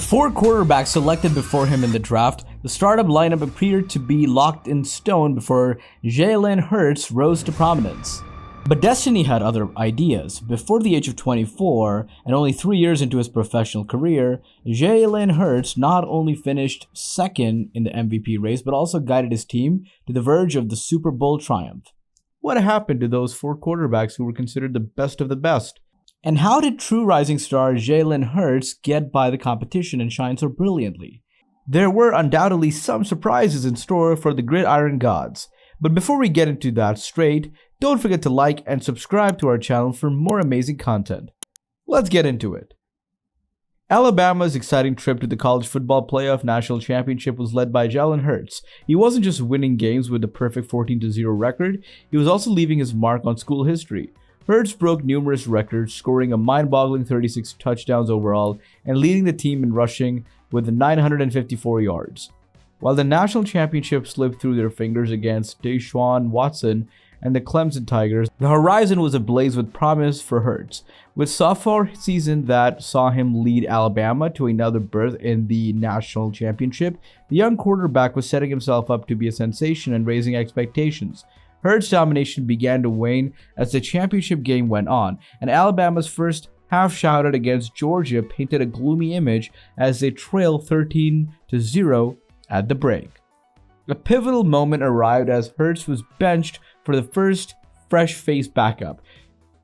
4 quarterbacks selected before him in the draft, the startup lineup appeared to be locked in stone before Jalen Hurts rose to prominence. But destiny had other ideas. Before the age of 24, and only 3 years into his professional career, Jalen Hurts not only finished second in the MVP race, but also guided his team to the verge of the Super Bowl triumph. What happened to those 4 quarterbacks who were considered the best of the best? And how did true rising star Jalen Hurts get by the competition and shine so brilliantly? There were undoubtedly some surprises in store for the gridiron gods. But before we get into that straight, don't forget to like and subscribe to our channel for more amazing content. Let's get into it. Alabama's exciting trip to the College Football Playoff National Championship was led by Jalen Hurts. He wasn't just winning games with a perfect 14-0 record, he was also leaving his mark on school history. Hurts broke numerous records, scoring a mind-boggling 36 touchdowns overall and leading the team in rushing with 954 yards. While the national championship slipped through their fingers against Deshaun Watson and the Clemson Tigers, the horizon was ablaze with promise for Hurts. With sophomore season that saw him lead Alabama to another berth in the national championship, the young quarterback was setting himself up to be a sensation and raising expectations. Hurts' domination began to wane as the championship game went on, and Alabama's first half shoutout against Georgia painted a gloomy image as they trailed 13-0 at the break. A pivotal moment arrived as Hurts was benched for the first fresh-faced backup,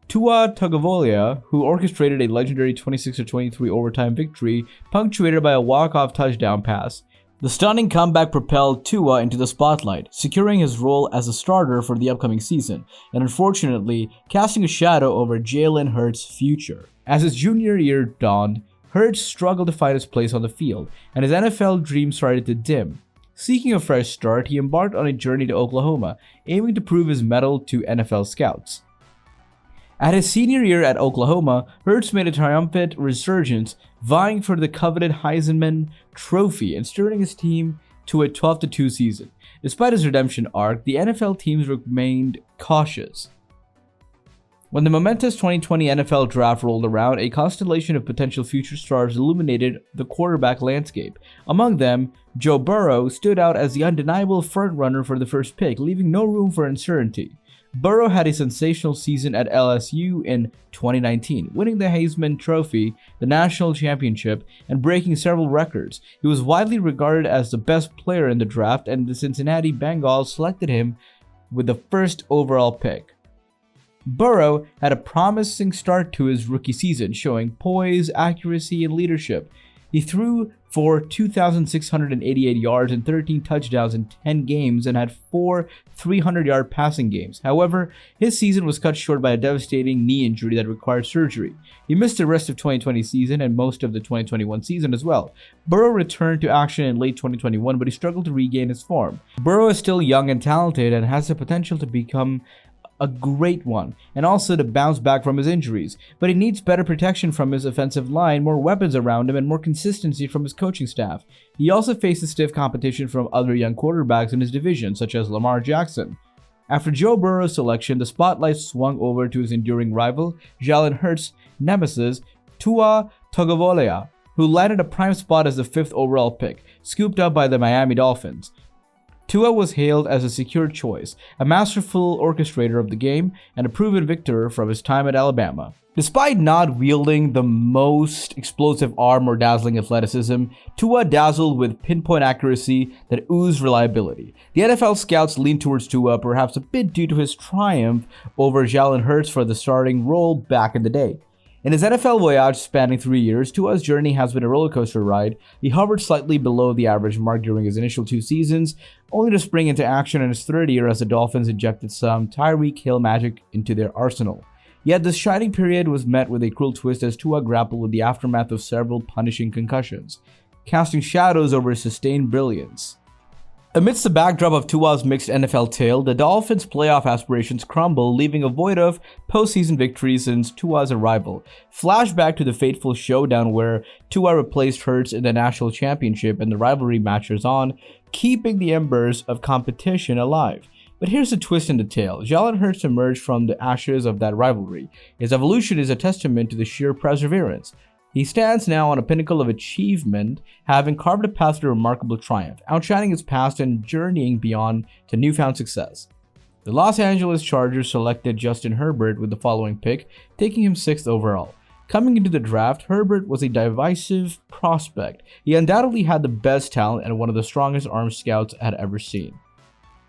Tua Tagovailoa, who orchestrated a legendary 26-23 overtime victory punctuated by a walk-off touchdown pass. The stunning comeback propelled Tua into the spotlight, securing his role as a starter for the upcoming season, and unfortunately, casting a shadow over Jalen Hurts' future. As his junior year dawned, Hurts struggled to find his place on the field, and his NFL dream started to dim. Seeking a fresh start, he embarked on a journey to Oklahoma, aiming to prove his mettle to NFL scouts. At his senior year at Oklahoma, Hurts made a triumphant resurgence, vying for the coveted Heisman Trophy and steering his team to a 12-2 season. Despite his redemption arc, the NFL teams remained cautious. When the momentous 2020 NFL Draft rolled around, a constellation of potential future stars illuminated the quarterback landscape. Among them, Joe Burrow stood out as the undeniable frontrunner for the first pick, leaving no room for uncertainty. Burrow had a sensational season at LSU in 2019, winning the Heisman Trophy, the national championship, and breaking several records. He was widely regarded as the best player in the draft, and the Cincinnati Bengals selected him with the first overall pick. Burrow had a promising start to his rookie season, showing poise, accuracy, and leadership. He threw for 2,688 yards and 13 touchdowns in 10 games and had 4 300-yard passing games. However, his season was cut short by a devastating knee injury that required surgery. He missed the rest of 2020 season and most of the 2021 season as well. Burrow returned to action in late 2021, but he struggled to regain his form. Burrow is still young and talented and has the potential to become a great one, and also to bounce back from his injuries, but he needs better protection from his offensive line, more weapons around him, and more consistency from his coaching staff. He also faces stiff competition from other young quarterbacks in his division, such as Lamar Jackson. After Joe Burrow's selection, the spotlight swung over to his enduring rival, Jalen Hurts' nemesis, Tua Tagovailoa, who landed a prime spot as the 5th overall pick, scooped up by the Miami Dolphins. Tua was hailed as a secure choice, a masterful orchestrator of the game, and a proven victor from his time at Alabama. Despite not wielding the most explosive arm or dazzling athleticism, Tua dazzled with pinpoint accuracy that oozed reliability. The NFL scouts leaned towards Tua, perhaps a bit due to his triumph over Jalen Hurts for the starting role back in the day. In his NFL voyage spanning 3 years, Tua's journey has been a rollercoaster ride. He hovered slightly below the average mark during his initial 2 seasons, only to spring into action in his 3rd year as the Dolphins injected some Tyreek Hill magic into their arsenal. Yet this shining period was met with a cruel twist as Tua grappled with the aftermath of several punishing concussions, casting shadows over his sustained brilliance. Amidst the backdrop of Tua's mixed NFL tale, the Dolphins' playoff aspirations crumble, leaving a void of postseason victories since Tua's arrival. Flashback to the fateful showdown where Tua replaced Hurts in the national championship, and the rivalry matches on, keeping the embers of competition alive. But here's the twist in the tale. Jalen Hurts emerged from the ashes of that rivalry. His evolution is a testament to the sheer perseverance, He stands now on a pinnacle of achievement, having carved a path to remarkable triumph, outshining his past and journeying beyond to newfound success. The Los Angeles Chargers selected Justin Herbert with the following pick, taking him 6th overall. Coming into the draft, Herbert was a divisive prospect. He undoubtedly had the best talent and one of the strongest arm scouts I had ever seen.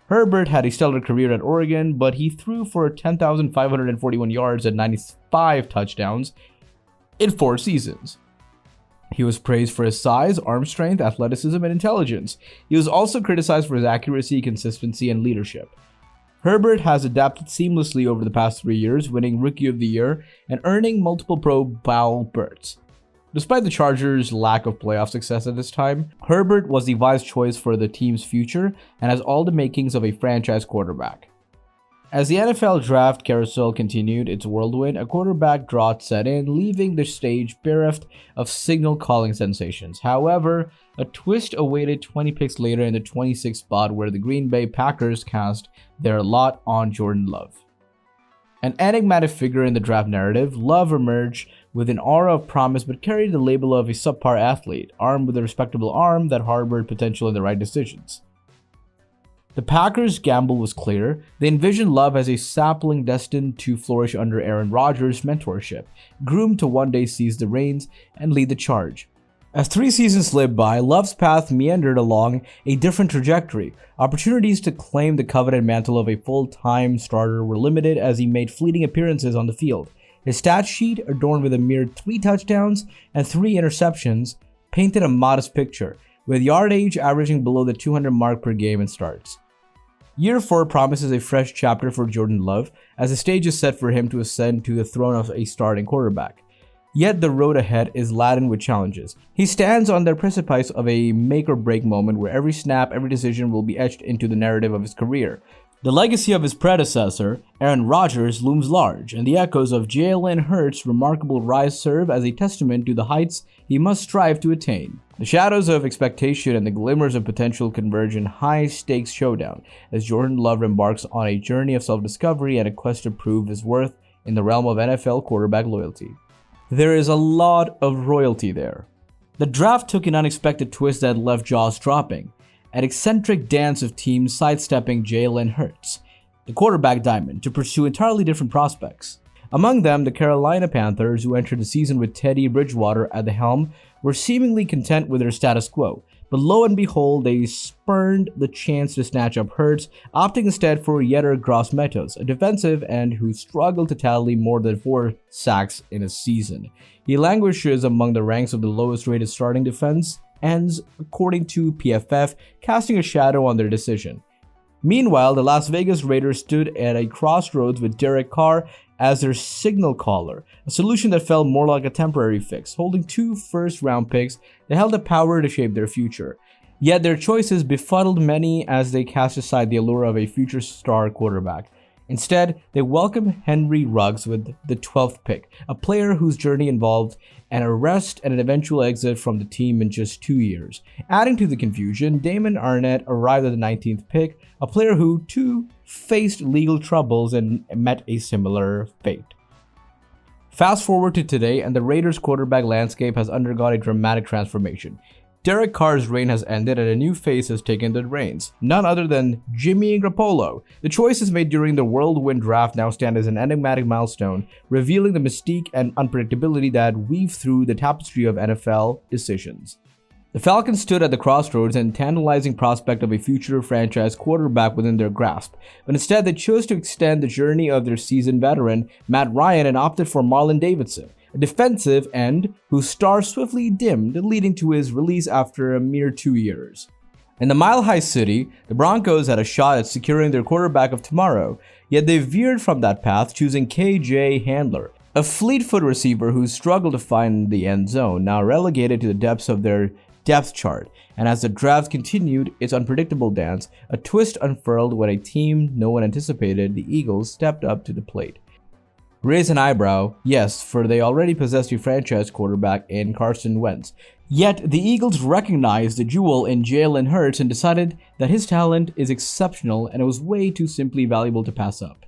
Herbert had a stellar career at Oregon, but he threw for 10,541 yards and 95 touchdowns in 4 seasons. He was praised for his size, arm strength, athleticism, and intelligence. He was also criticized for his accuracy, consistency, and leadership. Herbert has adapted seamlessly over the past 3 years, winning Rookie of the Year and earning multiple Pro Bowl berths. Despite the Chargers' lack of playoff success at this time, Herbert was the wise choice for the team's future and has all the makings of a franchise quarterback. As the NFL draft carousel continued its whirlwind, a quarterback drought set in, leaving the stage bereft of signal-calling sensations. However, a twist awaited 20 picks later in the 26th spot where the Green Bay Packers cast their lot on Jordan Love. An enigmatic figure in the draft narrative, Love emerged with an aura of promise but carried the label of a subpar athlete, armed with a respectable arm that harbored potential in the right decisions. The Packers' gamble was clear. They envisioned Love as a sapling destined to flourish under Aaron Rodgers' mentorship, groomed to one day seize the reins and lead the charge. As 3 seasons slipped by, Love's path meandered along a different trajectory. Opportunities to claim the coveted mantle of a full-time starter were limited as he made fleeting appearances on the field. His stat sheet, adorned with a mere 3 touchdowns and 3 interceptions, painted a modest picture, with yardage averaging below the 200 mark per game in starts. Year 4 promises a fresh chapter for Jordan Love, as the stage is set for him to ascend to the throne of a starting quarterback. Yet the road ahead is laden with challenges. He stands on the precipice of a make-or-break moment where every snap, every decision will be etched into the narrative of his career. The legacy of his predecessor, Aaron Rodgers, looms large, and the echoes of Jalen Hurts' remarkable rise serve as a testament to the heights he must strive to attain. The shadows of expectation and the glimmers of potential converge in high-stakes showdown as Jordan Love embarks on a journey of self-discovery and a quest to prove his worth in the realm of NFL quarterback loyalty. There is a lot of royalty there. The draft took an unexpected twist that left jaws dropping. An eccentric dance of teams sidestepping Jalen Hurts, the quarterback diamond, to pursue entirely different prospects. Among them, the Carolina Panthers, who entered the season with Teddy Bridgewater at the helm, were seemingly content with their status quo. But lo and behold, they spurned the chance to snatch up Hurts, opting instead for Yetur Gross-Matos, a defensive end who struggled to tally more than 4 sacks in a season. He languishes among the ranks of the lowest-rated starting defense ends, according to PFF, casting a shadow on their decision. Meanwhile, the Las Vegas Raiders stood at a crossroads with Derek Carr as their signal caller, a solution that felt more like a temporary fix, holding 2 first-round picks that held the power to shape their future. Yet their choices befuddled many as they cast aside the allure of a future star quarterback. Instead, they welcomed Henry Ruggs with the 12th pick, a player whose journey involved an arrest and an eventual exit from the team in just 2 years. Adding to the confusion, Damon Arnett arrived at the 19th pick, a player who, too, faced legal troubles and met a similar fate. Fast forward to today, and the Raiders' quarterback landscape has undergone a dramatic transformation. Derek Carr's reign has ended and a new face has taken the reins, none other than Jimmy Garoppolo. The choices made during the whirlwind draft now stand as an enigmatic milestone, revealing the mystique and unpredictability that weave through the tapestry of NFL decisions. The Falcons stood at the crossroads and tantalizing prospect of a future franchise quarterback within their grasp, but instead they chose to extend the journey of their seasoned veteran, Matt Ryan, and opted for Marlon Davidson, a defensive end whose star swiftly dimmed, leading to his release after a mere 2 years. In the Mile High City, the Broncos had a shot at securing their quarterback of tomorrow, yet they veered from that path, choosing KJ Handler, a fleet-foot receiver who struggled to find the end zone, now relegated to the depths of their depth chart. And as the draft continued its unpredictable dance, a twist unfurled when a team no one anticipated, the Eagles, stepped up to the plate. Raise an eyebrow, yes, for they already possessed a franchise quarterback in Carson Wentz. Yet, the Eagles recognized the jewel in Jalen Hurts and decided that his talent is exceptional and it was way too simply valuable to pass up.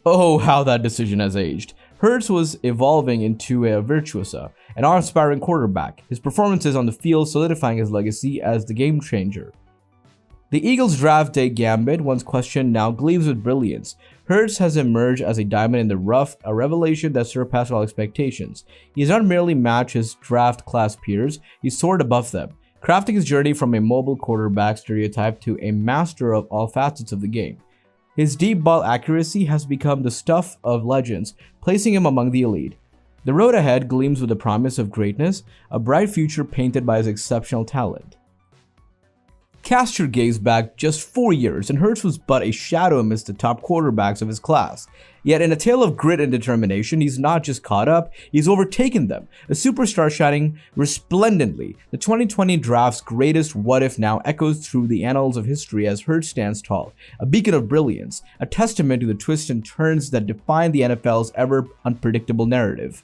Oh, how that decision has aged. Hurts was evolving into a virtuoso, an aspiring quarterback, his performances on the field solidifying his legacy as the game changer. The Eagles' draft day gambit, once questioned, now gleams with brilliance. Hurts has emerged as a diamond in the rough, a revelation that surpassed all expectations. He has not merely matched his draft class peers, he soared above them, crafting his journey from a mobile quarterback stereotype to a master of all facets of the game. His deep ball accuracy has become the stuff of legends, placing him among the elite. The road ahead gleams with the promise of greatness, a bright future painted by his exceptional talent. Cast your gaze back just 4 years, and Hurts was but a shadow amidst the top quarterbacks of his class. Yet in a tale of grit and determination, he's not just caught up, he's overtaken them, a superstar shining resplendently. The 2020 draft's greatest what-if now echoes through the annals of history as Hurts stands tall, a beacon of brilliance, a testament to the twists and turns that define the NFL's ever-unpredictable narrative.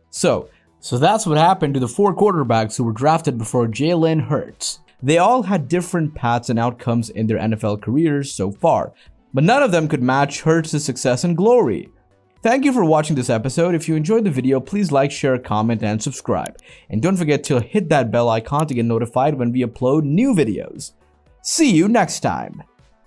So that's what happened to the 4 quarterbacks who were drafted before Jalen Hurts. They all had different paths and outcomes in their NFL careers so far, but none of them could match Hurts' success and glory. Thank you for watching this episode. If you enjoyed the video, please like, share, comment, and subscribe. And don't forget to hit that bell icon to get notified when we upload new videos. See you next time.